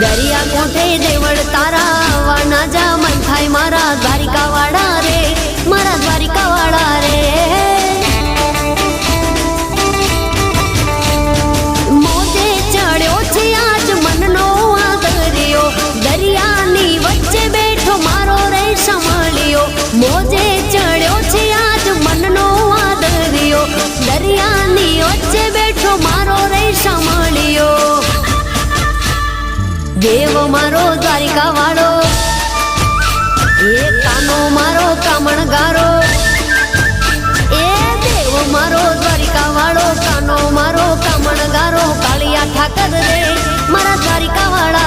दरिया कोठे देवळ तारा वाना जा मन थाय मारा द्वारिका वाड़ा रे मारा द्वारिका वाड़ा रे मोजे चढ़्यो छे आज मन नो आदरियो दरिया नी वच्चे बैठो मारो रे संभालियो मोजे चढ़्यो छे आज मन नो आदरियो दरिया नी वच्चे बैठो मारो रे संभालियो देव मारो द्वारिका वाड़ो ए कानो मारो कामणगारो ए देव मारो द्वारिका वाड़ो कानो मारो कामणगारो कालिया ठाकर रे मारा द्वारिका वाड़ा